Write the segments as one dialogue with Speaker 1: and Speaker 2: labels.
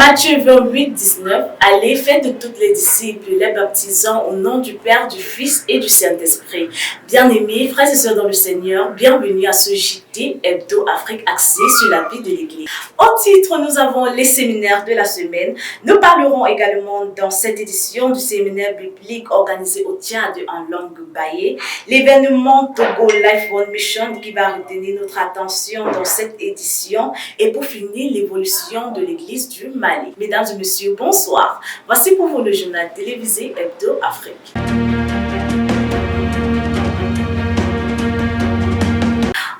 Speaker 1: Matthieu 28, 19. Allez, faites de toutes les disciples, les baptisant au nom du Père, du Fils et du Saint-Esprit. Bien-aimés, frères et sœurs dans le Seigneur, bienvenue à ce JT Hebdo Afrique axé sur la vie de l'Église. Au titre, nous avons les séminaires de la semaine. Nous parlerons également dans cette édition du séminaire biblique organisé au Tchad en langue baye, l'événement Togo Life One Mission qui va retenir notre attention dans cette édition et pour finir l'évolution de l'Église du Mali. Mesdames et messieurs, bonsoir. Voici pour vous le journal télévisé Hebdo Afrique.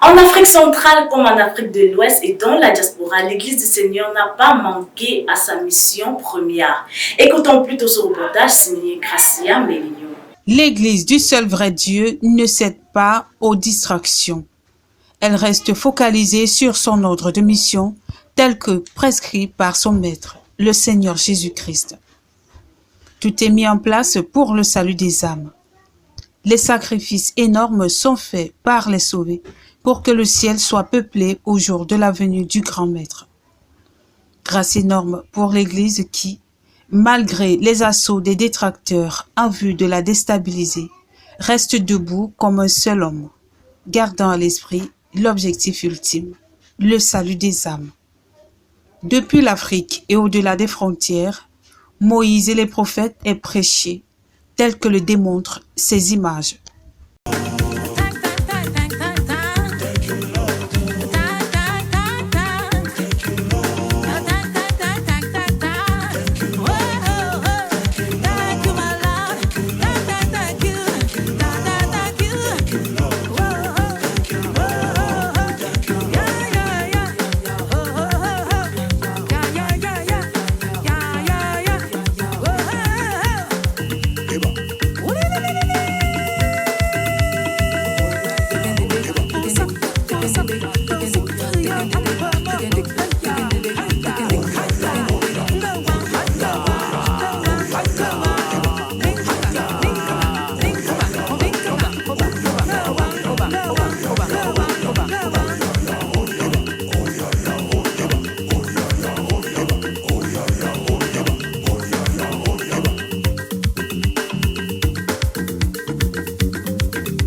Speaker 1: En Afrique centrale comme en Afrique de l'Ouest et dans la diaspora, l'Église du Seigneur n'a pas manqué à sa mission première. Écoutons plutôt ce reportage signé Gracia Meligno.
Speaker 2: L'Église du seul vrai Dieu ne cède pas aux distractions. Elle reste focalisée sur son ordre de mission tel que prescrit par son Maître, le Seigneur Jésus-Christ. Tout est mis en place pour le salut des âmes. Les sacrifices énormes sont faits par les sauvés pour que le ciel soit peuplé au jour de la venue du grand Maître. Grâce énorme pour l'Église qui, malgré les assauts des détracteurs en vue de la déstabiliser, reste debout comme un seul homme, gardant à l'esprit l'objectif ultime, le salut des âmes. Depuis l'Afrique et au-delà des frontières, Moïse et les prophètes aient prêché, tel que le démontrent ces images.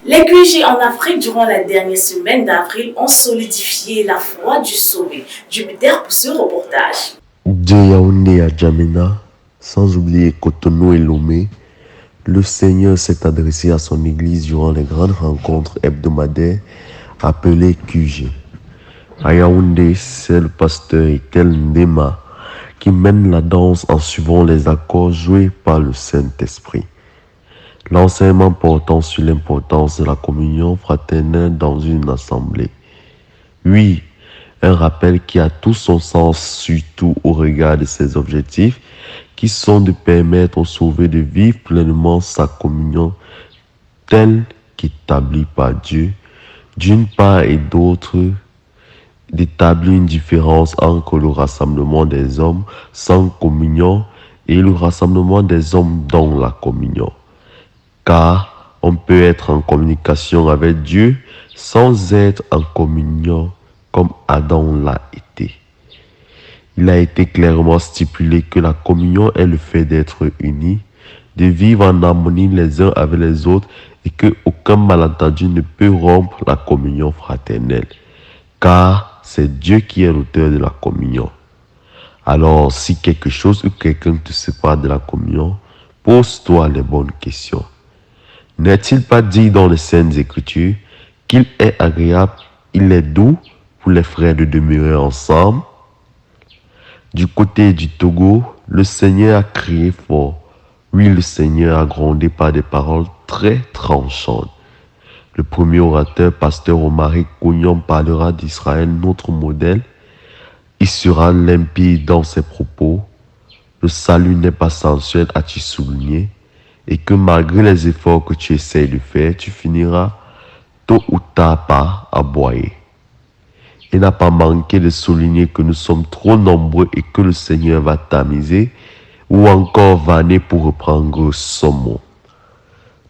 Speaker 1: Les QG en Afrique durant la dernière semaine d'avril ont solidifié la foi du sauvé. Jupiter pour ce reportage.
Speaker 3: De Yaoundé à Djamena, sans oublier Cotonou et Lomé, le Seigneur s'est adressé à son église durant les grandes rencontres hebdomadaires appelées QG. À Yaoundé, c'est le pasteur Etel Ndema qui mène la danse en suivant les accords joués par le Saint-Esprit. L'enseignement portant sur l'importance de la communion fraternelle dans une assemblée. Oui, un rappel qui a tout son sens, surtout au regard de ses objectifs, qui sont de permettre aux sauvés de vivre pleinement sa communion telle qu'établie par Dieu, d'une part, et d'autre, d'établir une différence entre le rassemblement des hommes sans communion et le rassemblement des hommes dans la communion. Car on peut être en communication avec Dieu sans être en communion comme Adam l'a été. Il a été clairement stipulé que la communion est le fait d'être unis, de vivre en harmonie les uns avec les autres et qu'aucun malentendu ne peut rompre la communion fraternelle. Car c'est Dieu qui est l'auteur de la communion. Alors si quelque chose ou quelqu'un te sépare de la communion, pose-toi les bonnes questions. N'est-il pas dit dans les Saintes Écritures qu'il est agréable, il est doux pour les frères de demeurer ensemble? Du côté du Togo, le Seigneur a crié fort. Oui, le Seigneur a grondé par des paroles très tranchantes. Le premier orateur, pasteur Omari Kounion, parlera d'Israël, notre modèle. Il sera limpide dans ses propos. Le salut n'est pas sensuel, as-tu souligné? Et que malgré les efforts que tu essayes de faire, tu finiras tôt ou tard par aboyer. Il n'a pas manqué de souligner que nous sommes trop nombreux et que le Seigneur va tamiser ou encore vanner pour reprendre son mot.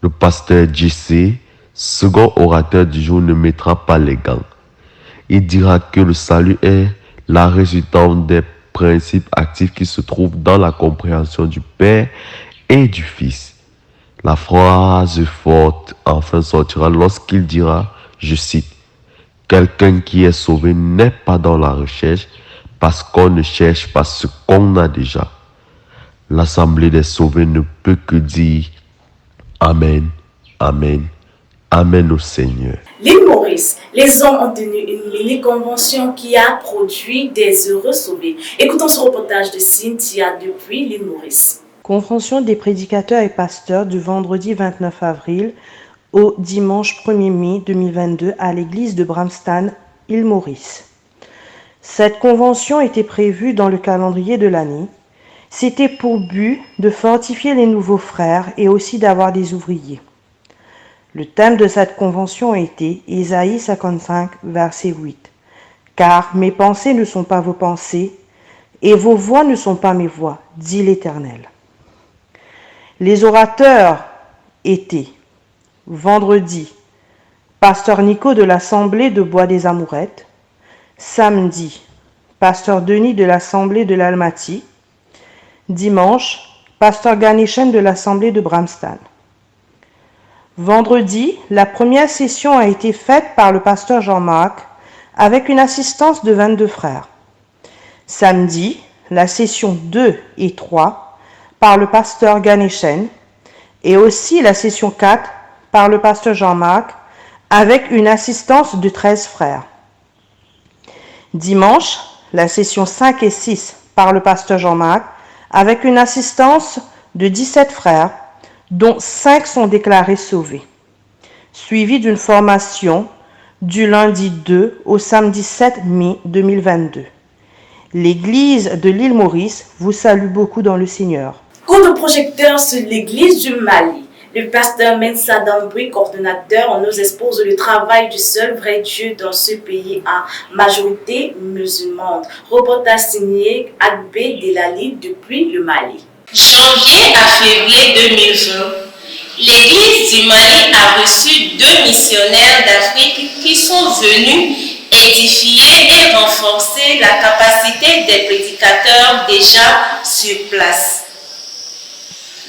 Speaker 3: Le pasteur JC, second orateur du jour, ne mettra pas les gants. Il dira que le salut est la résultante des principe actif qui se trouve dans la compréhension du Père et du Fils. La phrase forte enfin sortira lorsqu'il dira, je cite, « Quelqu'un qui est sauvé n'est pas dans la recherche parce qu'on ne cherche pas ce qu'on a déjà. » L'Assemblée des sauvés ne peut que dire « Amen, Amen, Amen au Seigneur. »
Speaker 1: L'île Maurice, les hommes ont tenu une mini-convention qui a produit des heureux sauvés. Écoutons ce reportage de Cynthia depuis l'île Maurice.
Speaker 4: Convention des prédicateurs et pasteurs du vendredi 29 avril au dimanche 1er mai 2022 à l'église de Bramston, île Maurice. Cette convention était prévue dans le calendrier de l'année. C'était pour but de fortifier les nouveaux frères et aussi d'avoir des ouvriers. Le thème de cette convention était Ésaïe 55, verset 8. « Car mes pensées ne sont pas vos pensées, et vos voix ne sont pas mes voix, dit l'Éternel. » Les orateurs étaient vendredi, pasteur Nico de l'Assemblée de Bois des Amourettes, samedi, pasteur Denis de l'Assemblée de l'Almaty, dimanche, pasteur Ganeshen de l'Assemblée de Bramston. Vendredi, la première session a été faite par le pasteur Jean-Marc avec une assistance de 22 frères. Samedi, la session 2 et 3 par le pasteur Ganeshen et aussi la session 4 par le pasteur Jean-Marc avec une assistance de 13 frères. Dimanche, la session 5 et 6 par le pasteur Jean-Marc avec une assistance de 17 frères, dont 5 sont déclarés sauvés, suivi d'une formation du lundi 2 au samedi 7 mai 2022. L'Église de l'île Maurice vous salue beaucoup dans le Seigneur.
Speaker 1: Coup de projecteur sur l'église du Mali. Le pasteur Mensa Damboui, coordonnateur, nous expose le travail du seul vrai Dieu dans ce pays à majorité musulmane. Reportage signé Agbé Delali depuis le Mali.
Speaker 5: Janvier à février 2020, l'église du Mali a reçu 2 missionnaires d'Afrique qui sont venus édifier et renforcer la capacité des prédicateurs déjà sur place.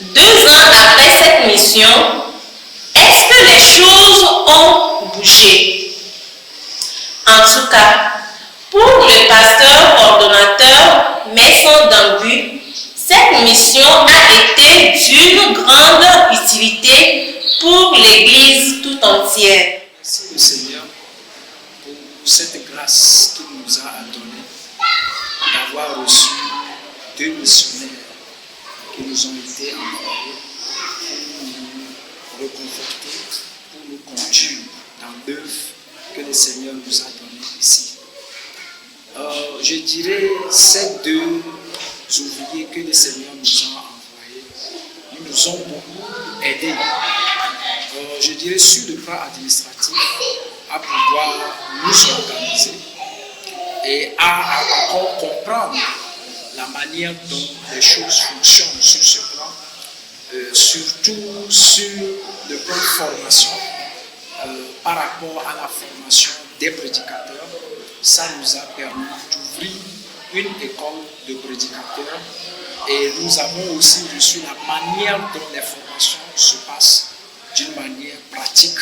Speaker 5: 2 ans après cette mission, est-ce que les choses ont bougé? En tout cas, pour le pasteur ordonnateur Maison Dambu, cette mission a été d'une grande utilité pour l'Église tout entière.
Speaker 6: Merci le Seigneur pour cette grâce qu'il nous a donnée d'avoir reçu 2 missionnaires qui nous ont été envoyés pour nous reconforter, pour nous conduire dans l'œuvre que le Seigneur nous a donnée ici. Je dirais ces 2 ouvriers que le Seigneur nous a envoyés, ils nous ont beaucoup aidés. Je dirais sur le plan administratif, à pouvoir nous organiser et à comprendre la manière dont les choses fonctionnent sur ce plan, surtout sur le plan de formation, par rapport à la formation des prédicateurs. Ça nous a permis d'ouvrir une école de prédicateurs et nous avons aussi reçu la manière dont les formations se passent d'une manière pratique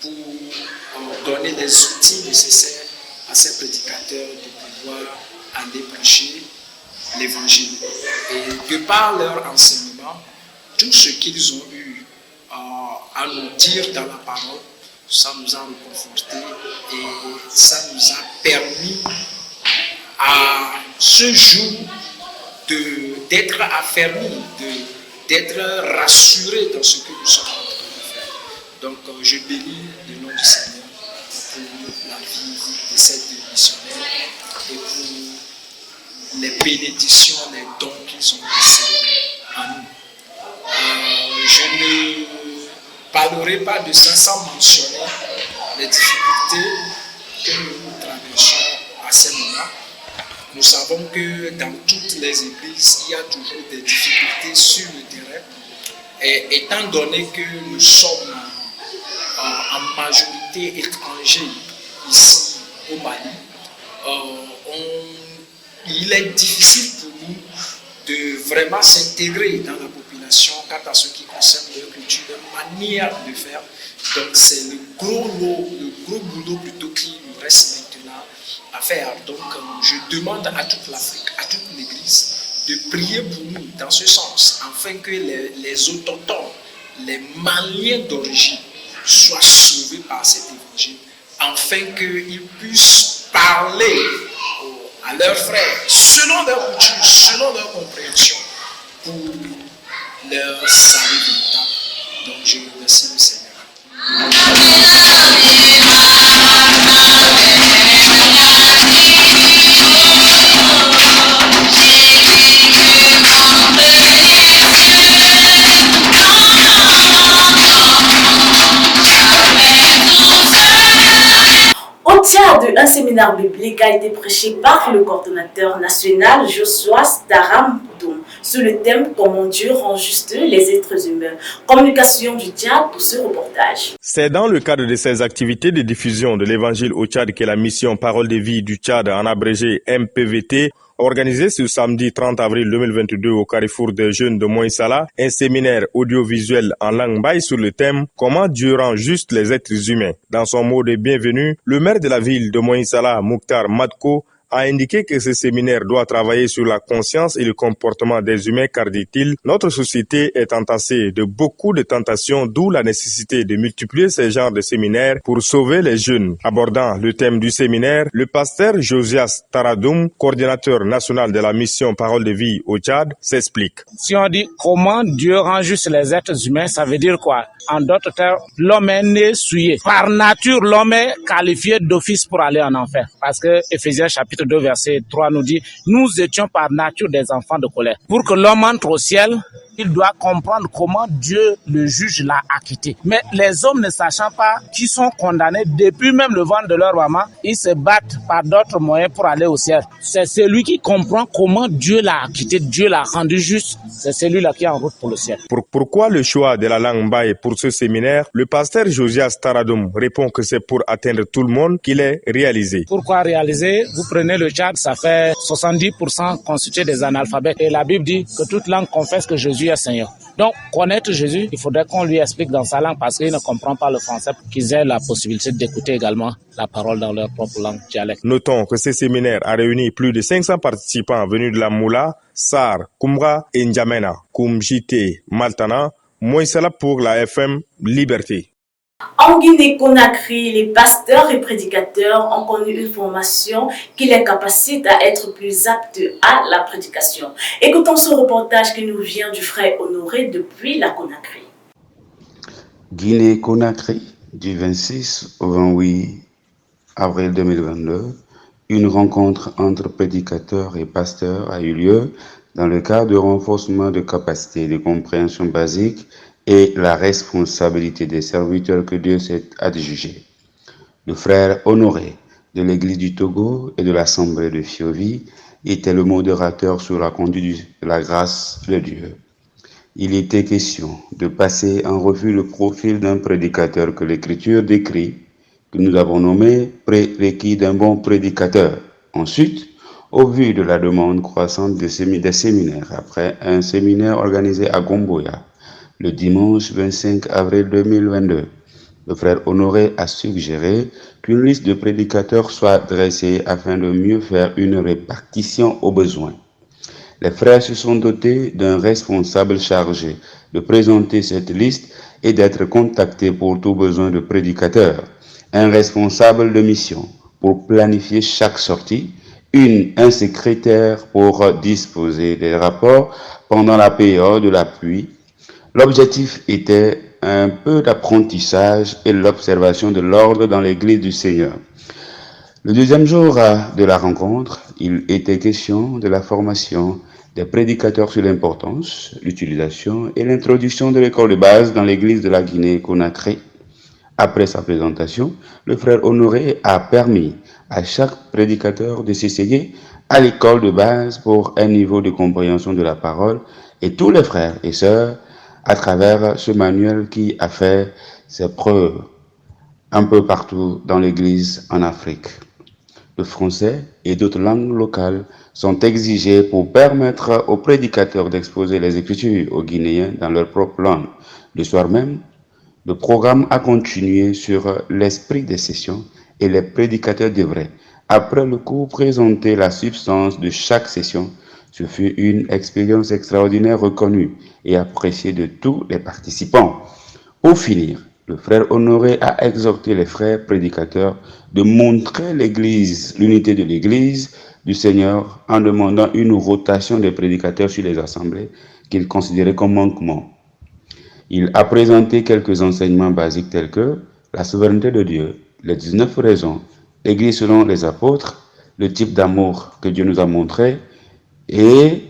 Speaker 6: pour donner les outils nécessaires à ces prédicateurs de pouvoir aller prêcher l'évangile. Et de par leur enseignement, tout ce qu'ils ont eu à nous dire dans la parole, ça nous a reconfortés et ça nous a permis à ce jour d'être affermis, d'être rassurés dans ce que nous sommes en train de faire. Donc je bénis le nom du Seigneur pour la vie de ces 2 missionnaires et pour les bénédictions, les dons qu'ils ont laissés à nous. Je ne parlerai pas de ça sans mentionner les difficultés que nous traversons à ces moments. Nous savons que dans toutes les églises, il y a toujours des difficultés sur le terrain. Et étant donné que nous sommes en majorité étrangers ici au Mali, on il est difficile pour nous de vraiment s'intégrer dans la population quant à ce qui concerne leur culture, leur manière de faire. Donc c'est le gros boulot plutôt qui nous reste maintenant à faire. Donc je demande à toute l'Afrique, à toute l'Église, de prier pour nous dans ce sens, afin que les autochtones, les Maliens d'origine, soient sauvés par cet évangile, afin qu'ils puissent parler à leurs frères, selon leur coutume, selon leur compréhension, pour leur salut véritable. Donc je remercie le Seigneur.
Speaker 1: Au Tchad, un séminaire biblique a été prêché par le coordonnateur national Joshua Staramdoum sur le thème « Comment Dieu rend juste les êtres humains ». Communication du Tchad pour ce reportage.
Speaker 7: C'est dans le cadre de ces activités de diffusion de l'évangile au Tchad que la mission Parole de vie du Tchad, en abrégé MPVT, organisé ce samedi 30 avril 2022 au Carrefour des Jeunes de Moïsala, un séminaire audiovisuel en langue baï sur le thème « Comment Dieu rend juste les êtres humains ». Dans son mot de bienvenue, le maire de la ville de Moïsala, Mouktar Matko, a indiqué que ce séminaire doit travailler sur la conscience et le comportement des humains car, dit-il, notre société est entassée de beaucoup de tentations, d'où la nécessité de multiplier ces genres de séminaires pour sauver les jeunes. Abordant le thème du séminaire, le pasteur Josias Taradoum, coordinateur national de la mission Parole de vie au Tchad, s'explique.
Speaker 8: Si on dit comment Dieu rend juste les êtres humains, ça veut dire quoi? En d'autres termes, l'homme est né souillé. Par nature, l'homme est qualifié d'office pour aller en enfer. Parce que Éphésiens chapitre 2, verset 3 nous dit, nous étions par nature des enfants de colère. Pour que l'homme entre au ciel, il doit comprendre comment Dieu, le juge, l'a acquitté. Mais les hommes ne sachant pas qu'ils sont condamnés depuis même le ventre de leur maman, ils se battent par d'autres moyens pour aller au ciel. C'est celui qui comprend comment Dieu l'a acquitté, Dieu l'a rendu juste. C'est celui-là qui est en route pour le ciel.
Speaker 7: Pourquoi le choix de la langue baï pour ce séminaire? Le pasteur Josias Taradoum répond que c'est pour atteindre tout le monde qu'il est réalisé.
Speaker 8: Pourquoi réaliser? Vous prenez le Tchad, ça fait 70% constitué des analphabètes. Et la Bible dit que toute langue confesse que Jésus est Seigneur. Donc, connaître Jésus, il faudrait qu'on lui explique dans sa langue parce qu'il ne comprend pas le français, qu'ils aient la possibilité d'écouter également la parole dans leur propre langue dialecte.
Speaker 7: Notons que ce séminaire a réuni plus de 500 participants venus de la Moula, Sar, Kumra et N'Djamena, Kumjite, Maltana, Moïsala pour la FM Liberté.
Speaker 1: En Guinée-Conakry, les pasteurs et prédicateurs ont connu une formation qui les capacite à être plus aptes à la prédication. Écoutons ce reportage qui nous vient du frère Honoré depuis la Conakry.
Speaker 9: Guinée-Conakry, du 26 au 28 avril 2022, une rencontre entre prédicateurs et pasteurs a eu lieu dans le cadre de renforcement de capacités de compréhension basique et la responsabilité des serviteurs que Dieu s'est adjugé. Le frère Honoré de l'Église du Togo et de l'Assemblée de Fiovi était le modérateur sur la conduite de la grâce de Dieu. Il était question de passer en revue le profil d'un prédicateur que l'Écriture décrit, que nous avons nommé prérequis d'un bon prédicateur. Ensuite, au vu de la demande croissante des séminaires, après un séminaire organisé à Gomboya, le dimanche 25 avril 2022, le frère Honoré a suggéré qu'une liste de prédicateurs soit dressée afin de mieux faire une répartition aux besoins. Les frères se sont dotés d'un responsable chargé de présenter cette liste et d'être contacté pour tout besoin de prédicateur, un responsable de mission pour planifier chaque sortie, un secrétaire pour disposer des rapports pendant la période de la pluie. L'objectif était un peu d'apprentissage et l'observation de l'ordre dans l'église du Seigneur. Le deuxième jour de la rencontre, il était question de la formation des prédicateurs sur l'importance, l'utilisation et l'introduction de l'école de base dans l'église de la Guinée-Conakry. Après sa présentation, le frère Honoré a permis à chaque prédicateur de s'essayer à l'école de base pour un niveau de compréhension de la parole et tous les frères et sœurs à travers ce manuel qui a fait ses preuves un peu partout dans l'Église en Afrique. Le français et d'autres langues locales sont exigés pour permettre aux prédicateurs d'exposer les Écritures aux Guinéens dans leur propre langue. Le soir même, le programme a continué sur l'esprit des sessions et les prédicateurs devraient, après le cours, présenter la substance de chaque session. Ce fut une expérience extraordinaire reconnue et appréciée de tous les participants. Pour finir, le frère Honoré a exhorté les frères prédicateurs de montrer l'unité de l'Église du Seigneur en demandant une rotation des prédicateurs sur les assemblées qu'il considérait comme manquement. Il a présenté quelques enseignements basiques tels que la souveraineté de Dieu, les 19 raisons, l'Église selon les apôtres, le type d'amour que Dieu nous a montré, et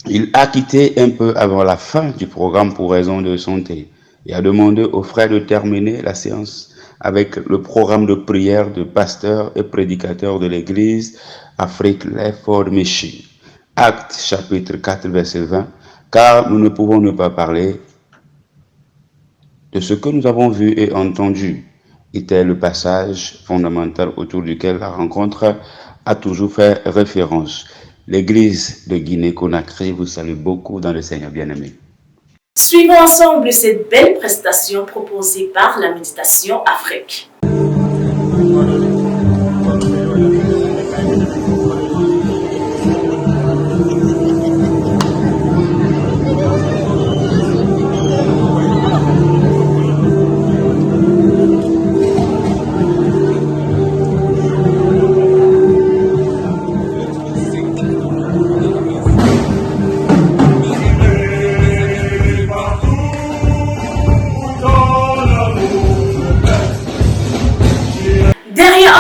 Speaker 9: il a quitté un peu avant la fin du programme pour raison de santé et a demandé aux frères de terminer la séance avec le programme de prière de pasteurs et prédicateurs de l'Église Afrique Leford Mission. Actes chapitre 4 verset 20, car nous ne pouvons ne pas parler de ce que nous avons vu et entendu, était le passage fondamental autour duquel la rencontre a toujours fait référence. L'Église de Guinée-Conakry vous salue beaucoup dans le Seigneur bien-aimé.
Speaker 1: Suivons ensemble cette belle prestation proposée par la Méditation Afrique.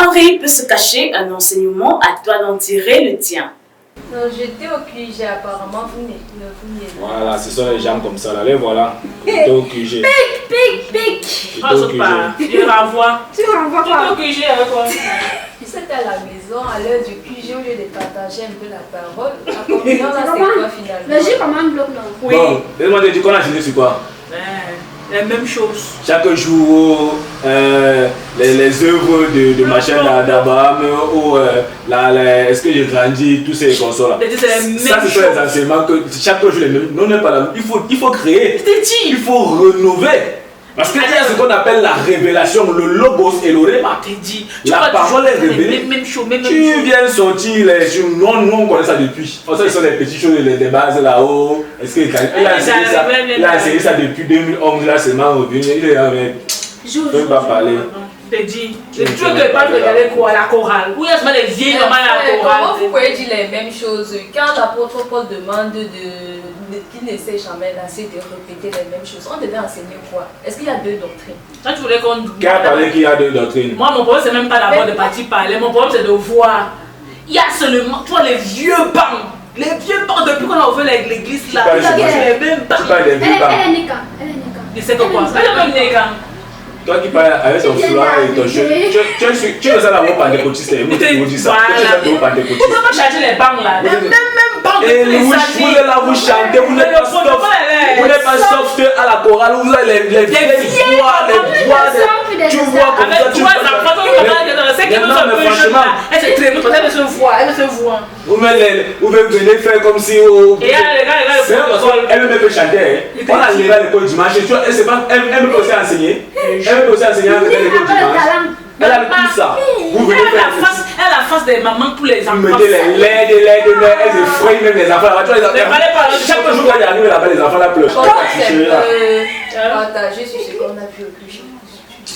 Speaker 1: Henri peut se cacher un enseignement, à toi d'en tirer le tien.
Speaker 10: Non, j'étais au QG, apparemment, vous n'y êtes pas.
Speaker 11: Voilà, ce sont les gens comme ça, là, les voilà. J'étais au QG.
Speaker 10: Pic.
Speaker 1: Ah, saute pas, je renvoie.
Speaker 10: Tu renvoies quoi?
Speaker 1: J'étais au QG avec toi.
Speaker 10: J'étais à la maison, à l'heure du QG, au lieu de partager un peu la parole. La communion, là, c'est quoi finalement?
Speaker 12: Le jeu comme un bloc, non?
Speaker 11: Oui. Bon, laisse-moi te dire qu'on a fini sur quoi?
Speaker 1: La même chose.
Speaker 11: Chaque jour, les œuvres de machin d'Abraham ou est-ce que j'ai grandi, tous ces consoles-là. Ça, ce sont les enseignements que chaque jour les mêmes. Non, on n'est pas là. Il faut créer. Il faut rénover. Parce qu'il y a ce qu'on appelle la révélation, le logos et le réma. La parole est révélée. Tu viens sortir les choses. Nous, on connaît ça depuis. Ça, ce sont les petites choses, les bases là-haut. Est-ce qu'il a essayé ça depuis 2011, là, c'est mal revenu. Il est avec. Je ne peux pas parler.
Speaker 1: Je te dis, tu veux que pas regarder quoi, la chorale. Où est-ce que les vieilles mamans la chorale?
Speaker 10: Comment vous pouvez dire les mêmes choses quand l'apôtre Paul demande qu'il n'essaie jamais d'assez de répéter les mêmes choses? On devait enseigner quoi? Est-ce qu'il y a deux doctrines?
Speaker 1: Toi, tu voulais qu'on...
Speaker 11: Qui a parlé qu'il y a deux doctrines?
Speaker 1: Moi, mon problème, c'est même pas d'abord de partir parler. Mon problème, c'est de voir. Il y a seulement, toi, les vieux bancs. Les vieux bancs, depuis qu'on a ouvert l'église là, il y a les mêmes bancs.
Speaker 12: Elle est Nika.
Speaker 1: Je sais que quoi? Elle est même Nika.
Speaker 11: Toi qui parles avec ton foulard et ton cheveu, tu es ça la voix pentecôtiste, tu dis ça. Tu es ça pentecôtiste.
Speaker 1: Vous ne pouvez pas changer les bancs là. Les mêmes bancs
Speaker 11: et vous êtes là, vous chantez, vous n'êtes pas soft à la chorale, vous avez les vieilles voix, tu vois comme ça, tu vois.
Speaker 1: Elle se traîne, elle se voit.
Speaker 11: Vous venez faire comme si... Elle me fait chanter. On a levé à l'école dimanche, elle me peut aussi enseigner. Elle peut aussi enseigner à l'école dimanche. Elle a tout ça. Vous venez faire
Speaker 1: elle a la face des mamans pour les enfants.
Speaker 11: Vous mettez les laides, elles effrayent même les enfants. Chaque jour quand il arrive là-bas, les enfants la pleurent.
Speaker 10: Partagez sur ce qu'on a vu au plus.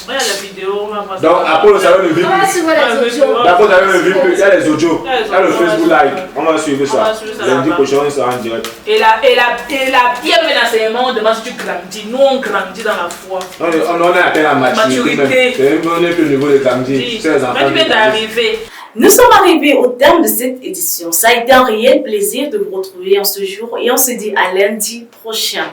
Speaker 1: Regarde la vidéo, on va voir ça.
Speaker 11: Donc après le salon de vie. D'abord le salon de vie, il y a les audios. Il y a le Facebook Live. On va suivre ça. Lundi prochain, on sera en direct.
Speaker 1: Et la bien même l'enseignement, on demande si tu grandis. Nous, on grandit dans la foi.
Speaker 11: On a atteint la maturité. On est plus au niveau de grandir. C'est les enfants.
Speaker 1: Tu viens d'arriver. Nous sommes arrivés au terme de cette édition. Ça a été un réel plaisir de vous retrouver en ce jour et on se dit à lundi prochain.